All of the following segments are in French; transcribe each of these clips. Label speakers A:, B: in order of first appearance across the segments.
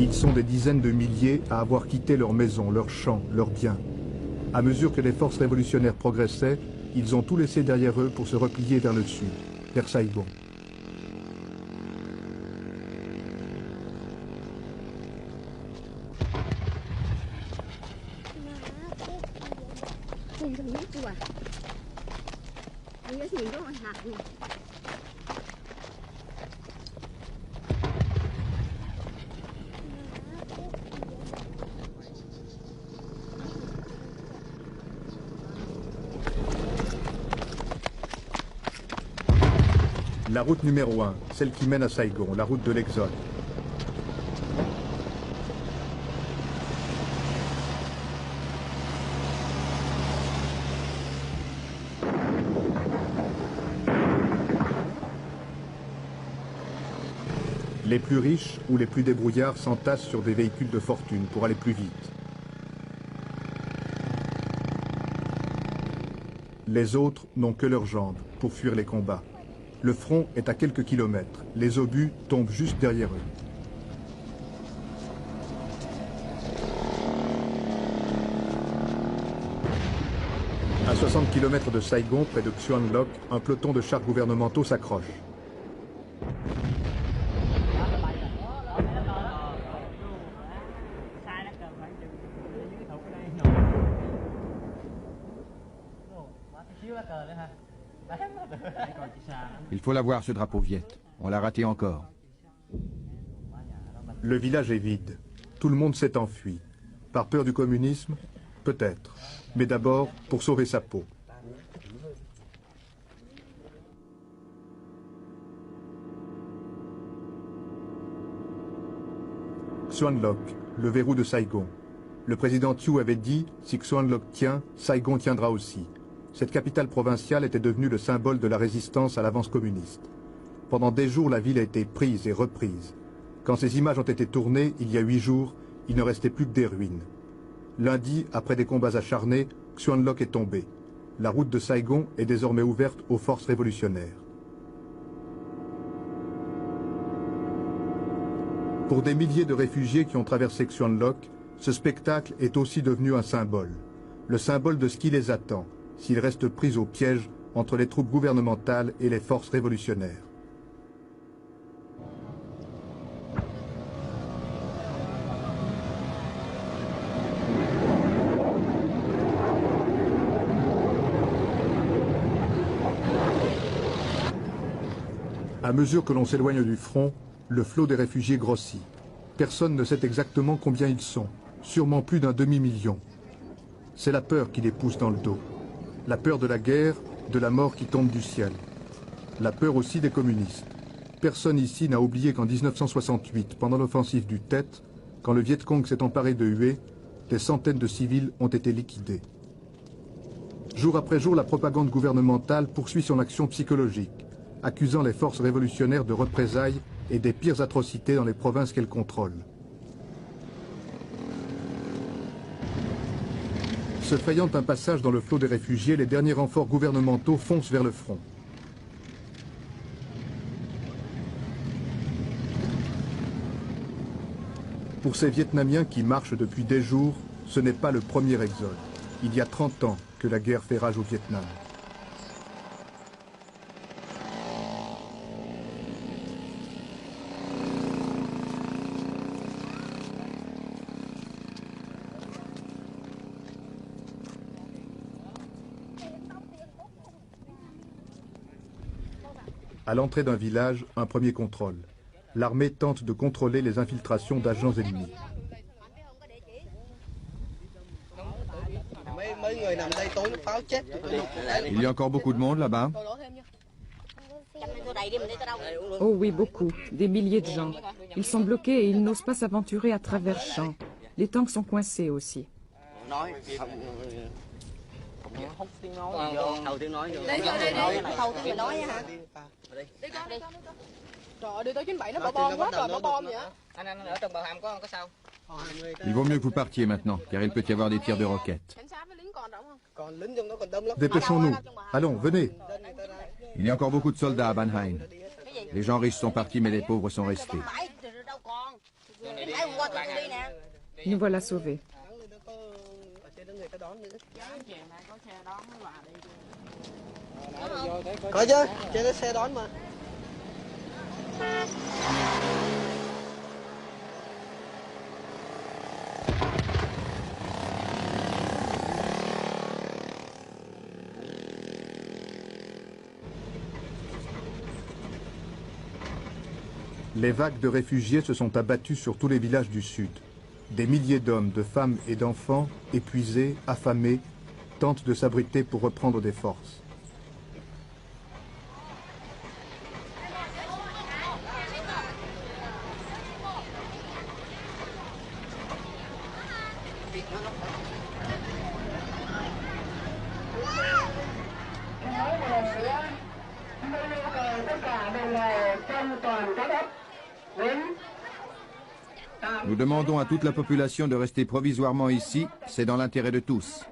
A: Ils sont des dizaines de milliers à avoir quitté leurs maisons, leurs champs, leurs biens. À mesure que les forces révolutionnaires progressaient, ils ont tout laissé derrière eux pour se replier vers le sud, vers Saigon. La route numéro 1, celle qui mène à Saigon, la route de l'Exode. Les plus riches ou les plus débrouillards s'entassent sur des véhicules de fortune pour aller plus vite. Les autres n'ont que leurs jambes pour fuir les combats. Le front est à quelques kilomètres. Les obus tombent juste derrière eux. À 60 km de Saigon, près de Xuan Loc, un peloton de chars gouvernementaux s'accroche.
B: Il faut l'avoir, ce drapeau Viet. On l'a raté encore.
A: Le village est vide. Tout le monde s'est enfui. Par peur du communisme? Peut-être. Mais d'abord, pour sauver sa peau. Xuan Loc, le verrou de Saigon. Le président Thieu avait dit, si Xuan Loc tient, Saigon tiendra aussi. Cette capitale provinciale était devenue le symbole de la résistance à l'avance communiste. Pendant des jours, la ville a été prise et reprise. Quand ces images ont été tournées, il y a 8 jours, il ne restait plus que des ruines. Lundi, après des combats acharnés, Xuan Loc est tombé. La route de Saigon est désormais ouverte aux forces révolutionnaires. Pour des milliers de réfugiés qui ont traversé Xuan Loc, ce spectacle est aussi devenu un symbole. Le symbole de ce qui les attend, s'ils restent pris au piège entre les troupes gouvernementales et les forces révolutionnaires. À mesure que l'on s'éloigne du front, le flot des réfugiés grossit. Personne ne sait exactement combien ils sont, sûrement plus d'un demi-million. C'est la peur qui les pousse dans le dos. La peur de la guerre, de la mort qui tombe du ciel. La peur aussi des communistes. Personne ici n'a oublié qu'en 1968, pendant l'offensive du Tet, quand le Viet Cong s'est emparé de Hue, des centaines de civils ont été liquidés. Jour après jour, la propagande gouvernementale poursuit son action psychologique, accusant les forces révolutionnaires de représailles et des pires atrocités dans les provinces qu'elle contrôle. Se frayant un passage dans le flot des réfugiés, les derniers renforts gouvernementaux foncent vers le front. Pour ces Vietnamiens qui marchent depuis des jours, ce n'est pas le premier exode. Il y a 30 ans que la guerre fait rage au Vietnam. À l'entrée d'un village, un premier contrôle. L'armée tente de contrôler les infiltrations d'agents ennemis.
B: Il y a encore beaucoup de monde là-bas?
C: Oh oui, beaucoup. Des milliers de gens. Ils sont bloqués et ils n'osent pas s'aventurer à travers champs. Les tanks sont coincés aussi.
B: Il vaut mieux que vous partiez maintenant, car il peut y avoir des tirs de roquettes.
A: Dépêchons-nous. Allons, venez.
B: Il y a encore beaucoup de soldats à Ban Hain. Les gens riches sont partis, mais les pauvres sont restés.
C: Nous voilà sauvés.
D: Có chứ, trên cái xe đón mà.
A: Les vagues de réfugiés se sont abattues sur tous les villages du sud. Des milliers d'hommes, de femmes et d'enfants, épuisés, affamés, tentent de s'abriter pour reprendre des forces.
B: Nous demandons à toute la population de rester provisoirement ici, c'est dans l'intérêt de tous.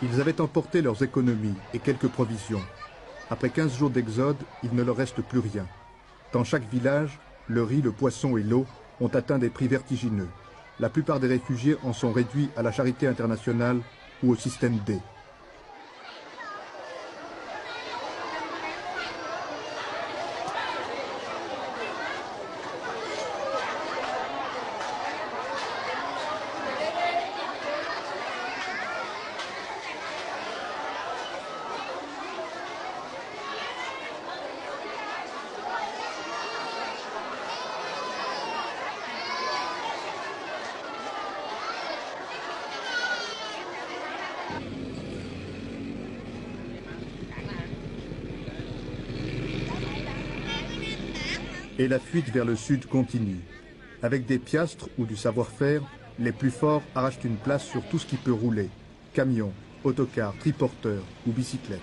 A: Ils avaient emporté leurs économies et quelques provisions. Après 15 jours d'exode, il ne leur reste plus rien. Dans chaque village, le riz, le poisson et l'eau ont atteint des prix vertigineux. La plupart des réfugiés en sont réduits à la charité internationale ou au système D. Et la fuite vers le sud continue. Avec des piastres ou du savoir-faire, les plus forts arrachent une place sur tout ce qui peut rouler. Camions, autocars, triporteurs ou bicyclettes.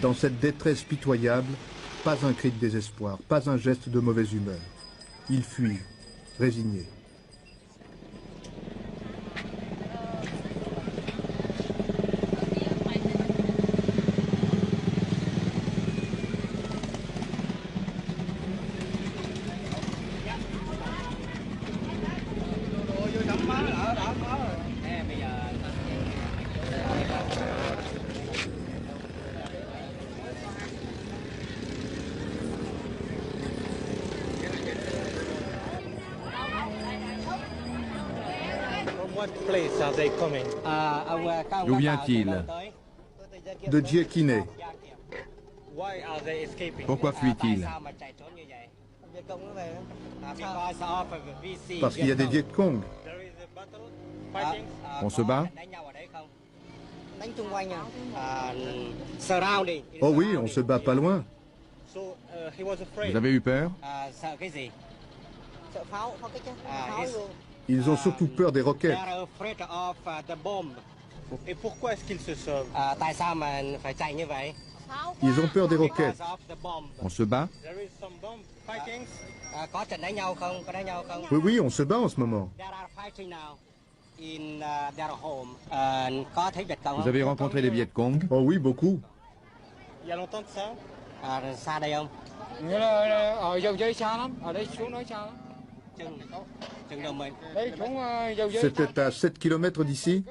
A: Dans cette détresse pitoyable, pas un cri de désespoir, pas un geste de mauvaise humeur. Ils fuient, résignés.
B: D'où vient-il?
A: De Djekine.
B: Pourquoi fuit-il?
A: Parce qu'il y a des Viet Cong.
B: On se bat?
A: Oh oui, on se bat pas loin.
B: Vous avez eu peur?
A: Ils ont surtout peur des roquettes.
E: Et pourquoi est-ce qu'ils se sauvent?
A: Ils ont peur des roquettes.
B: On se bat?
A: Oui, oui, on se bat en ce moment.
B: Vous avez rencontré des Viet Cong?
A: Oh oui, beaucoup.
E: Il y a longtemps de ça?
A: C'était à 7 km d'ici.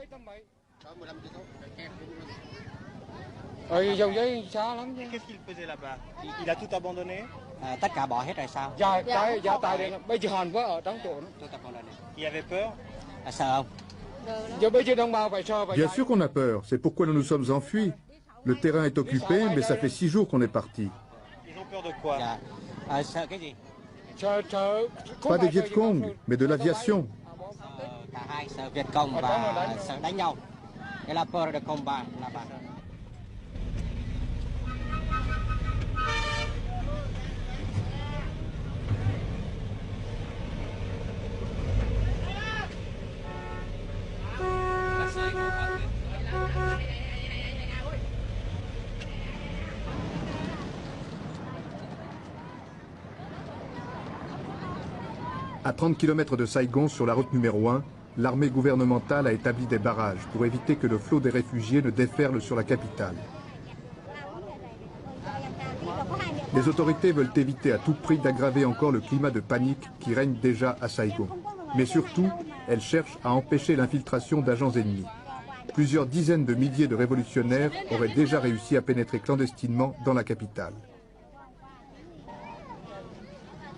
E: Qu'est-ce qu'il faisait là-bas? Il a tout abandonné? Il avait peur?
A: Bien sûr qu'on a peur, c'est pourquoi nous nous sommes enfuis. Le terrain est occupé, mais ça fait 6 jours qu'on est parti.
E: Ils ont peur de quoi?
A: Pas des Viet Cong, mais de l'aviation. À 30 km de Saigon, sur la route numéro 1, l'armée gouvernementale a établi des barrages pour éviter que le flot des réfugiés ne déferle sur la capitale. Les autorités veulent éviter à tout prix d'aggraver encore le climat de panique qui règne déjà à Saigon. Mais surtout, elles cherchent à empêcher l'infiltration d'agents ennemis. Plusieurs dizaines de milliers de révolutionnaires auraient déjà réussi à pénétrer clandestinement dans la capitale.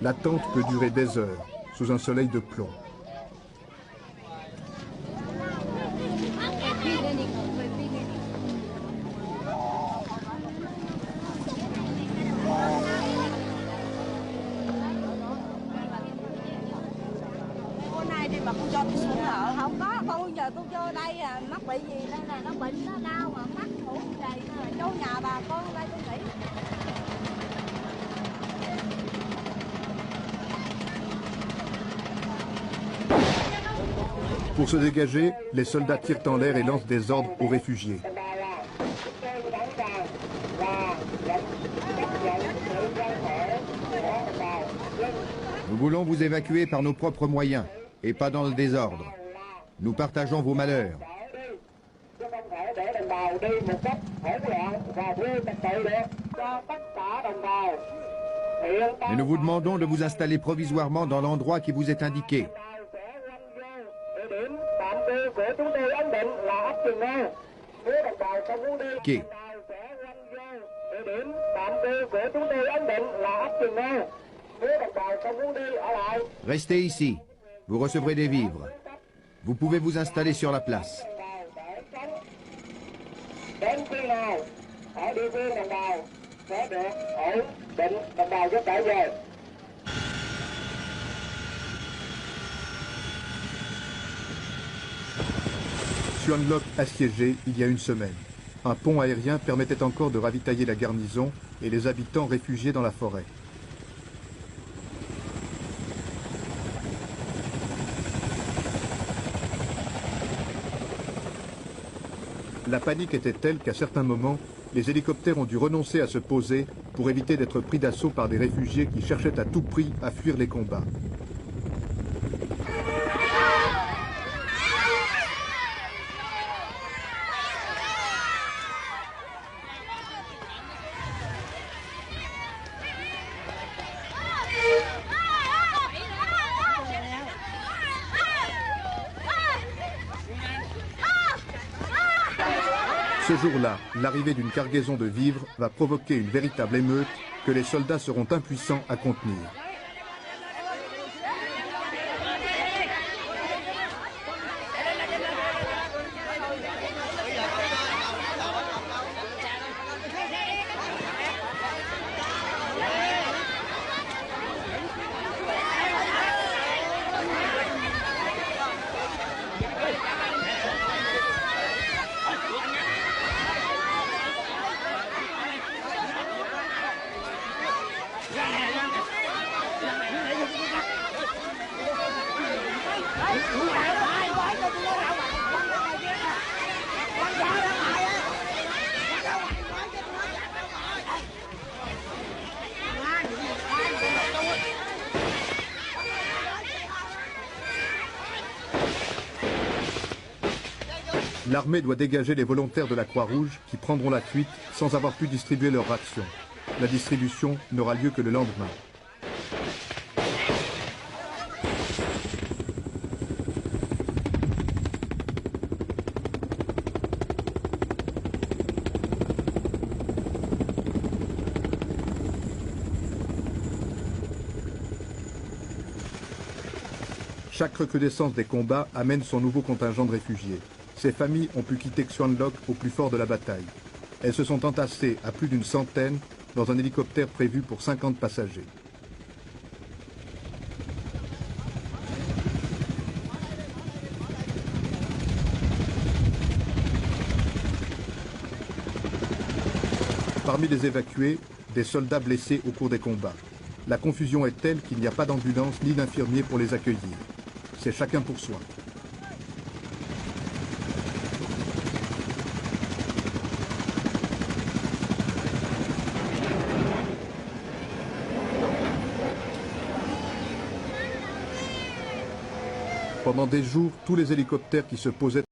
A: L'attente peut durer des heures, sous un soleil de plomb.
F: Mà con cho tôi xuống ở không có, con giờ tôi vô đây mắc bị gì đây là nó bệnh nó đau mà mắt ngủ đầy chỗ nhà bà con đây tôi nghỉ.
A: Pour se dégager, les soldats tirent en l'air et lancent des ordres aux réfugiés.
B: Nous voulons vous évacuer par nos propres moyens, et pas dans le désordre. Nous partageons vos malheurs. Et nous vous demandons de vous installer provisoirement dans l'endroit qui vous est indiqué. Okay. Restez ici. Vous recevrez des vivres. Vous pouvez vous installer sur la place.
A: Xuan Loc assiégé il y a une semaine. Un pont aérien permettait encore de ravitailler la garnison et les habitants réfugiés dans la forêt. La panique était telle qu'à certains moments, les hélicoptères ont dû renoncer à se poser pour éviter d'être pris d'assaut par des réfugiés qui cherchaient à tout prix à fuir les combats. Ce jour-là, l'arrivée d'une cargaison de vivres va provoquer une véritable émeute que les soldats seront impuissants à contenir. L'armée doit dégager les volontaires de la Croix-Rouge qui prendront la fuite sans avoir pu distribuer leurs rations. La distribution n'aura lieu que le lendemain. Chaque recrudescence des combats amène son nouveau contingent de réfugiés. Ces familles ont pu quitter Xuan Loc au plus fort de la bataille. Elles se sont entassées à plus d'une centaine dans un hélicoptère prévu pour 50 passagers. Parmi les évacués, des soldats blessés au cours des combats. La confusion est telle qu'il n'y a pas d'ambulance ni d'infirmiers pour les accueillir. C'est chacun pour soi. Pendant des jours, tous les hélicoptères qui se posaient